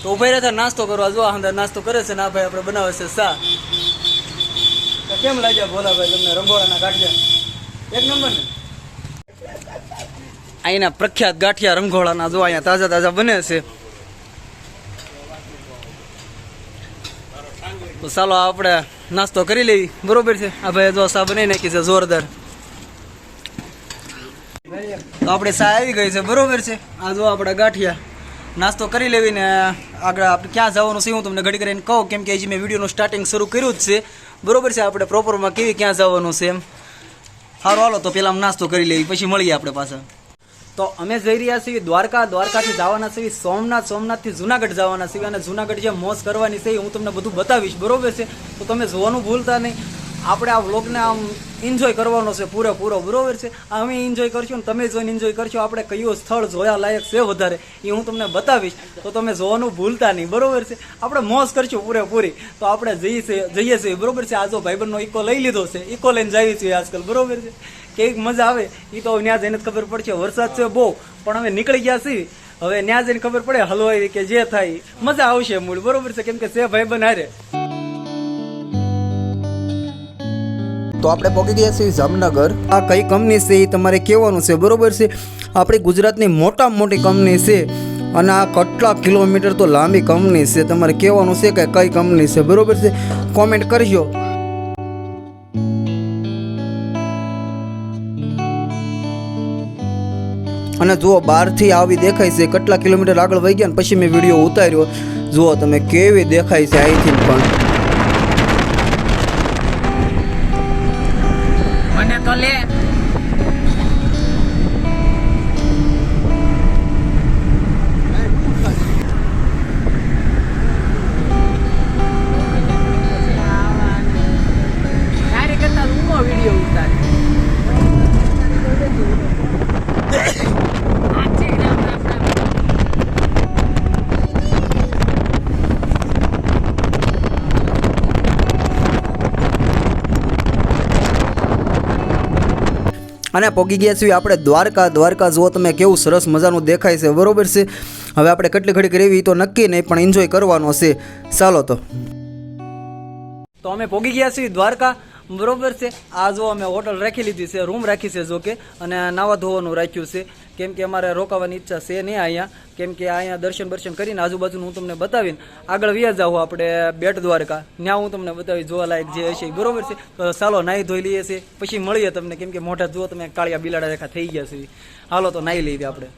તો ઉભા રહ્યા નાસ્તો કરવા. જો અંદર નાસ્તો કરે છે ને આ ભાઈ આપણે બનાવે છે ચા. તો કેમ લાગ્યા ભોલાભાઈ તમને રંગોળાના ગાંઠિયા? એક નંબર ને. અહીંના પ્રખ્યાત ગાંઠિયા રંગોળાના જો અહીંયા તાજા તાજા બને છે. તો ચાલો આપણે નાસ્તો કરી લેવી. બરોબર છે. આ ભાઈ જો ચા બનાવી નાખી છે જોરદાર. તો આપણે ચા આવી ગઈ છે. બરોબર છે. આ જો આપણા ગાંઠિયા નાસ્તો કરી લેવી ને આગળ આપણે ક્યાં જવાનું છે હું તમને ઘડી કરીને કહું, કેમ કે હજી મેં વિડીયોનું સ્ટાર્ટિંગ શરૂ કર્યું જ છે. બરોબર છે. આપણે પ્રોપરમાં કેવી ક્યાં જવાનું છે એમ. સારું હાલો તો પહેલાં નાસ્તો કરી લેવી, પછી મળીએ આપણે પાછા. તો અમે જઈ રહ્યા છીએ દ્વારકા. દ્વારકાથી જવાના છીએ સોમનાથ. સોમનાથથી જુનાગઢ જવાના છીએ અને જુનાગઢ જે મોજ કરવાની છે હું તમને બધું બતાવીશ. બરોબર છે. તો તમે જોવાનું ભૂલતા નહીં. આપણે આ વ્લોગને આમ એન્જોય કરવાનો છે પૂરેપૂરો. બરોબર છે. અમે એન્જોય કરશું ને તમે જોઈને એન્જોય કરશો. આપણે કયું સ્થળ જોયા લાયક છે વધારે એ હું તમને બતાવીશ. તો તમે જોવાનું ભૂલતા નહીં. બરોબર છે. આપણે મોજ કરશું પૂરેપૂરી. તો આપણે જઈએ છીએ. બરોબર છે. આ જો ભાઈબંધનો ઇકો લઈ લીધો છે. ઇકો લઈને જઈએ છીએ આજકાલ. બરોબર છે. કેવી મજા આવે એ તો ત્યાં જઈને ખબર પડશે. વરસાદ છે બહુ, પણ અમે નીકળી ગયા છીએ. હવે ત્યાં જઈને ખબર પડે હલવાઈ કે જે થાય મજા આવશે મૂળ. બરોબર છે. કેમ કે છે ભાઈબંધ હારે. તો આપણે પહોંચી ગયા છીએ જામનગર. આ કઈ કંપની છે એ તમારે કહેવાનું છે. બરોબર છે. આપણી ગુજરાતની મોટામાં મોટી કંપની છે અને આ કેટલા કિલોમીટર તો લાંબી કંપની છે. તમારે કહેવાનું છે કે કઈ કંપની છે. બરોબર છે. કોમેન્ટ કરજો. અને જુઓ બહારથી આવી દેખાય છે. કેટલા કિલોમીટર આગળ વહી ગયા ને પછી મેં વિડીયો ઉતાર્યો. જુઓ તમે કેવી દેખાય છે અહીંથી પણ. મને તો લે વિડીયો ઉતાર. અને પહોંચી ગયા છીએ આપણે દ્વારકા. દ્વારકા જુઓ તમે કેવું સરસ મજાનું દેખાય છે. બરોબર છે. હવે આપણે કેટલી ઘડી રહેવી તો નક્કી નહીં, પણ એન્જોય કરવાનો છે. ચાલો તો અમે પહોંચી ગયા છીએ દ્વારકા. બરોબર છે. આ જો અમે હોટલ રાખી લીધી છે, રૂમ રાખી છે જો કે, અને નાવા ધોવાનું રાખ્યું છે. કેમ કે અમારે રોકાવાની ઈચ્છા છે નહીં અહીંયા. કેમ કે અહીંયા દર્શન કરીને આજુબાજુનું હું તમને બતાવીને આગળ વ્યા જાઉં આપણે બેટ દ્વારકા. ત્યાં હું તમને બતાવી જોવાલાયક જે હશે. બરોબર છે. તો ચાલો નાહી ધોઈ લઈએ છીએ, પછી મળીએ તમને. કેમ કે મોઢા જુઓ તમે કાળિયા બિલાડા રેખા થઈ ગયા છે. હાલો તો નાહી લઈએ આપણે.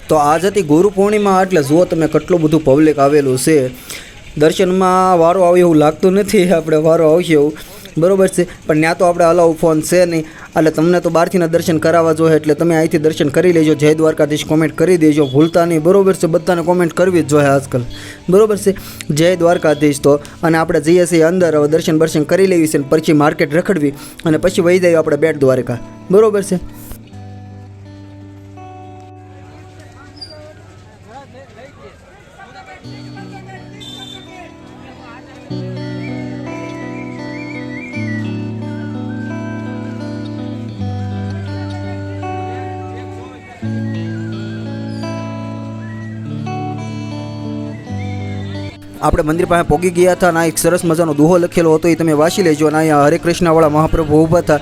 તો આજ હતી ગુરુ પૂર્ણિમા, એટલે જુઓ તમે કેટલું બધું પબ્લિક આવેલું છે. દર્શનમાં વારો આવે એવું લાગતું નથી. આપણે વારો આવશે એવું. બરોબર છે. પણ ત્યાં તો આપણે અલાઉ ફોન છે નહીં, એટલે તમને તો બહારથીના દર્શન કરાવવા જોઈએ. એટલે તમે અહીંથી દર્શન કરી લેજો. જય દ્વારકાધીશ કોમેન્ટ કરી દેજો, ભૂલતા નહીં. બરોબર છે. બધાને કોમેન્ટ કરવી જ જોઈએ આજકાલ. બરોબર છે. જય દ્વારકાધીશ. તો અને આપણે જઈએ છીએ અંદર. હવે દર્શન કરી લેવી છે, પછી માર્કેટ રખડવી અને પછી વહી જઈએ આપણે બેટ દ્વારકા. બરોબર છે. આપણે મંદિર પાસે પહોંચી ગયા હતા અને એક સરસ મજાનો દુહો લખેલો હતો, એ તમે વાંચી લેજો. અને અહીંયા હરે કૃષ્ણવાળા મહાપ્રભુ ઊભા હતા.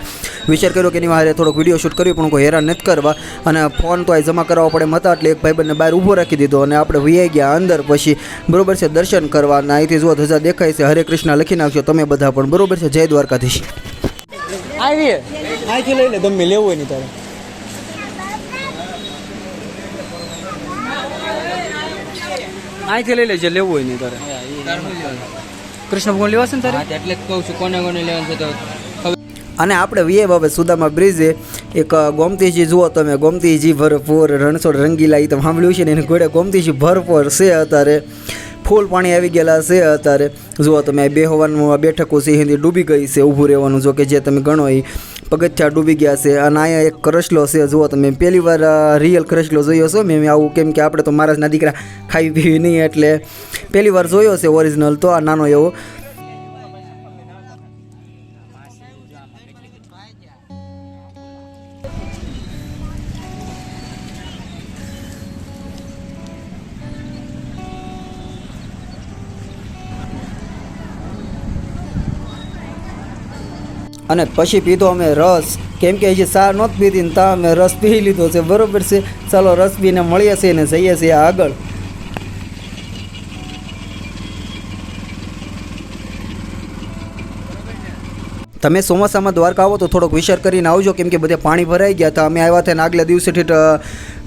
વિચાર કર્યો કે એની વારે થોડોક વિડીયો શૂટ કર્યો, પણ કોઈ હેરાન નથી કરવા. અને ફોન તો અહીં જમા કરાવવા પડે મતા, એટલે એક ભાઈબંધને બહાર ઊભો રાખી દીધો અને આપણે વૈયા ગયા અંદર. પછી બરોબર છે દર્શન કરવા. અને અહીંથી જો ધજા દેખાય છે, હરે કૃષ્ણ લખી નાખજો તમે બધા પણ. બરોબર છે. જય દ્વારકાધીશ. આવીએ અહીંથી લઈ લે, ગમે લેવું હોય નહીં તારે. અહીંથી લઈ લેજે, લેવું હોય નહીં તારે. કૃષ્ણ ભગવાન લેવા છે ને તારે, એટલે કહું છું કોને લેવાનું છે. તો અને આપણે વીએ બાબા સુદામા બ્રિજે એક ગોમતીજી જુઓ તમે. ગોમતીજી ભરપૂર રણછોડ રંગીલા એ તમે સાંભળ્યું છે ને, એને ઘોડે ગોમતીજી ભરપૂર છે. અત્યારે ફૂલ પાણી આવી ગયેલા છે. અત્યારે જુઓ તમે બેહવાનું બેઠકો છે હિન્દી ડૂબી ગઈ છે. ઊભું રહેવાનું જો કે જે તમે ગણો એ પગથિયા ડૂબી ગયા છે. અને અહીંયા એક કરસલો છે જુઓ તમે. પહેલી વાર રિયલ કરસલો જોયો છો મેં આવું. કેમ કે આપણે તો મહારાજના દીકરા ખાઈ પીવી નહીં, એટલે પહેલી વાર જોયો છે ઓરિજિનલ. તો આ નાનો એવો અને પછી પીધો અમે રસ, કેમ કે હજી ચા નહોતી પીધી ને તા અમે રસ પી લીધો છે, બરોબર છે. ચાલો રસ પીને મળીએ છીએ ને જઈએ છીએ આગળ. તમે ચોમાસામાં દ્વારકા આવો તો થોડોક વિચાર કરીને આવજો, કેમ કે બધે પાણી ભરાઈ ગયા હતા. અમે આવ્યા હતા ને આગલા દિવસે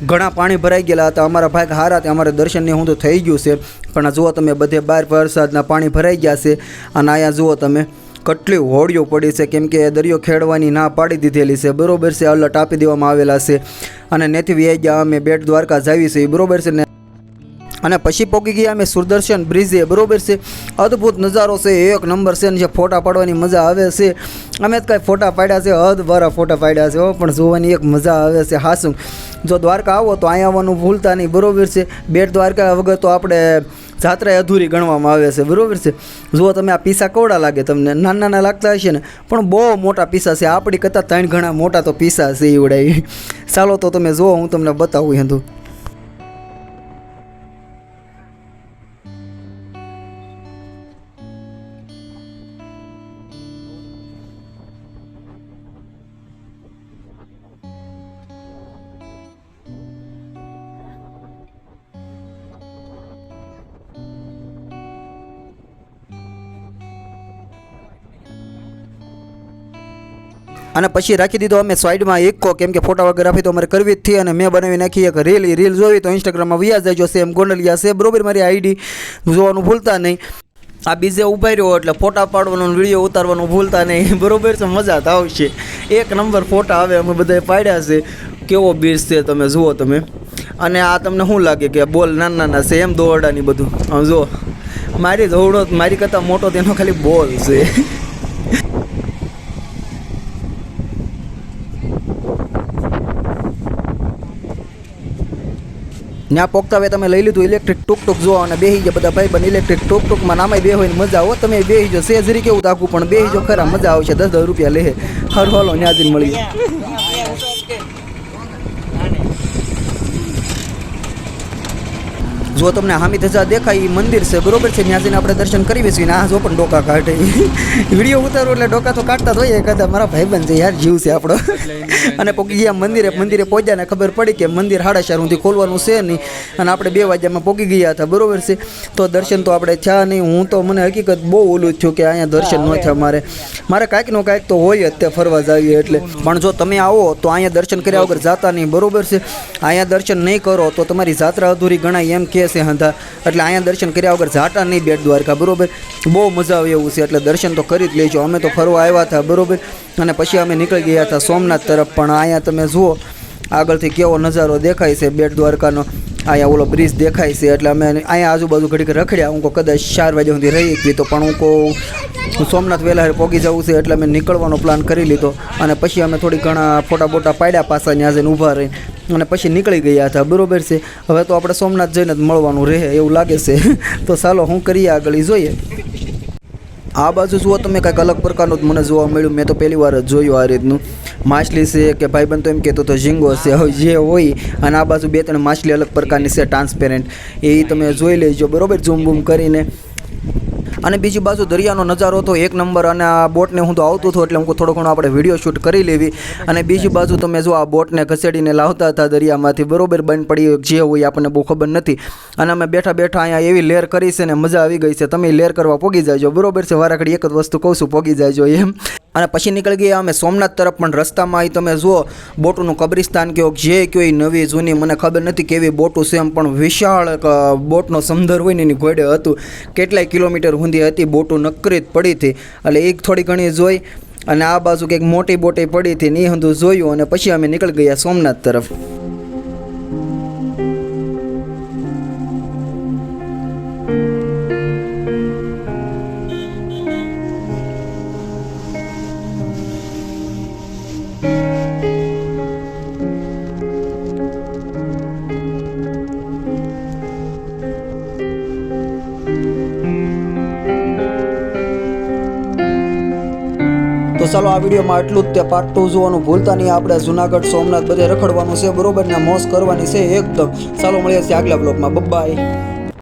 ઘણા પાણી ભરાઈ ગયેલા હતા. અમારા ભાગ હારા હતા, અમારે દર્શનને હું તો થઈ ગયું છે, પણ જુઓ તમે બધે બહાર વરસાદના પાણી ભરાઈ ગયા છે. અને અહીંયા જુઓ તમે કેટલી હોડીઓ પડી છે, કેમ કે દરિયો ખેડવાની ના પાડી દીધેલી છે, બરોબર છે. અલર્ટ આપી દેવામાં આવેલા છે અને નેથી વ્યાઈ ગયા અમે બેટ દ્વારકા જાવી છે, બરોબર છે ને. અને પછી પહોંચી ગયા અમે સુદર્શન બ્રિજે, બરોબર છે. અદ્ભુત નજારો છે, એક નંબર છે ને જે ફોટા પાડવાની મજા આવે છે. અમે જ કાંઈ ફોટા પાડ્યા છે, હદભરા ફોટા પાડ્યા છે, પણ જોવાની એક મજા આવે છે હાસું. જો દ્વારકા આવો તો અહીંયા આવવાનું ભૂલતા નહીં, બરોબર છે. બેટ દ્વારકા વગર તો આપણે જાત્રા અધૂરી ગણવામાં આવે છે, બરોબર છે. જુઓ તમે આ પીસા કેવડા લાગે તમને, નાના નાના લાગતા હશે ને, પણ બહુ મોટા પીસા છે. આપણી કરતાં 3 ગણા મોટા તો પીસા છે એવડાવી. ચાલો તો તમે જુઓ, હું તમને બતાવું હતું. અને પછી રાખી દીધો અમે સાઈડમાં એકો, કેમ કે ફોટોગ્રાફી તો અમારે કરવી જ હતી. અને મેં બનાવી નાખી એક રીલ જોઈ તો ઇન્સ્ટાગ્રામમાં વ્યા જજો, સેમ ગોંડલિયા છે, બરોબર. મારી આઈડી જોવાનું ભૂલતા નહીં. આ બીજે ઊભા રહ્યો એટલે ફોટા પાડવાનો વિડીયો ઉતારવાનું ભૂલતા નહીં, બરોબર છે. મજા તો આવશે, એક નંબર ફોટા આવે. અમે બધાએ પાડ્યા છે. કેવો બીચ છે તમે જુઓ તમે. અને આ તમને શું લાગે કે બોલ નાના નાના છે એમ દોરડાની બધું. જો મારી દોરડો મારી કરતાં મોટો તેનો ખાલી બોલ છે. ત્યાં પોગતા હવે તમે લઈ લીધું ઇલેક્ટ્રિક ટૂંક જો, અને બેસી ગયા બધા ભાઈ બન ઇલેક્ટ્રિક ટૂંકમાં. નામે બે હોય ને મજા આવો, તમે બેસી જો. સેજરી કેવું તાકું પણ બેસી જો ખરા, મજા આવશે. 10 રૂપિયા લે હર હોલો ન્યાજી મળી. જો તમને હામી ધજા દેખાય એ મંદિર છે, બરોબર છે. ત્યાં જઈને આપણે દર્શન કરી બેસીને આ જો પણ ડોકા કાઢે. વિડીયો ઉતારો એટલે ડોકા તો કાઢતા જ હોઈએ, કદાચ મારા ભાઈબંધ છે યાર, જીવ છે આપણો. અને પહોંચી ગયા મંદિરે પહોંચ્યા ને ખબર પડી કે મંદિર 4:30 સુધી ખોલવાનું છે નહીં, અને આપણે 2 વાગ્યામાં પહોંચી ગયા હતા, બરોબર છે. તો દર્શન તો આપણે થયા નહીં. હું તો મને હકીકત બહુ ઓલું જ છું કે અહીંયા દર્શન ન થયા. મારે કાંઈક નો કાંઈક તો હોય જ તે ફરવા જાવીએ એટલે. પણ જો તમે આવો તો અહીંયા દર્શન કર્યા વગર જાતા નહીં, બરોબર છે. અહીંયા દર્શન નહીં કરો તો તમારી જાત્રા અધૂરી ગણાય એમ કે છે હંધા. એટલે અહીંયા દર્શન કર્યા વગર જાતા નહીં બેટ દ્વારકા, બરોબર. બહુ મજા આવે એવું છે, એટલે દર્શન તો કરી જ લેજો. અમે તો ફરવા આવ્યા હતા, બરોબર. અને પછી અમે નીકળી ગયા હતા સોમનાથ તરફ. પણ અહીંયા તમે જુઓ આગળથી કેવો નજારો દેખાય છે બેટ દ્વારકાનો. અહીંયા ઓલો બ્રિજ દેખાય છે, એટલે અમે અહીંયા આજુબાજુ ઘડીક રખડ્યા. હું કદાચ 4 વાગ્યા સુધી રહી ગઈ તો, પણ હું સોમનાથ વહેલા પહોંચી જવું છે એટલે અમે નીકળવાનો પ્લાન કરી લીધો. અને પછી અમે થોડી ઘણા ફોટા બોટા પાડ્યા પાછા ત્યાં જઈને ઊભા રહીને, અને પછી નીકળી ગયા હતા, બરોબર છે. હવે તો આપણે સોમનાથ જઈને જ મળવાનું રહે એવું લાગે છે. તો ચાલો હું કરીએ આગળ જોઈએ. આ બાજુ જુઓ તમે કંઈક અલગ પ્રકારનું મને જોવા મળ્યું. મેં તો પહેલી વાર જ જોયું આ રીતનું. માછલી છે કે ભાઈબંધ તો એમ કહેતો તો ઝીંગો છે, હવે જે હોય. અને આ બાજુ 2-3 માછલી અલગ પ્રકારની છે ટ્રાન્સપેરેન્ટ, એ તમે જોઈ લેજો, બરોબર, ઝૂમ બૂમ કરીને. અને બીજી બાજુ દરિયાનો નજારો તો એક નંબર. અને આ બોટને હું તો આવતું હતું એટલે હું થોડો ઘણો આપણે વિડીયો શૂટ કરી લેવી. અને બીજી બાજુ તમે જો આ બોટને ઘસેડીને લાવતા હતા દરિયામાંથી, બરોબર. બંધ પડી જે હોય આપણને બહુ ખબર નથી. અને અમે બેઠા બેઠા અહીંયા એવી લેર કરી છે ને મજા આવી ગઈ છે. તમે લેર કરવા પોગી જાયજો, બરોબર છે. વારાઘડી એક જ વસ્તુ કહું છું, પોગી જાયજો એમ. અને પછી નીકળી ગયા અમે સોમનાથ તરફ. પણ રસ્તામાં અહીં તમે જુઓ બોટોનું કબ્રિસ્તાન કયો જે કયો નવી જૂની મને ખબર નથી કેવી બોટું છે એમ, પણ વિશાળ બોટનો સમંદર હોય ને એની ઘોડે હતું. કેટલાય કિલોમીટર સુધી હતી બોટું, નકરી પડી હતી. એટલે એક થોડી ઘણી જોઈ. અને આ બાજુ કંઈક મોટી બોટે પડી હતી ને એ હંધું જોયું. અને પછી અમે નીકળી ગયા સોમનાથ તરફ. તો ચાલો આ વિડીયોમાં એટલું જ. તે પાર્ટ 2 જોવાનું ભૂલતા નહીં. આપણે જુનાગઢ સોમનાથ બધે રખડવાનું છે, બરોબર, ને મોજ કરવાની છે એકદમ. ચાલો મળીએ છીએ આગલા બ્લોગમાં. બાય.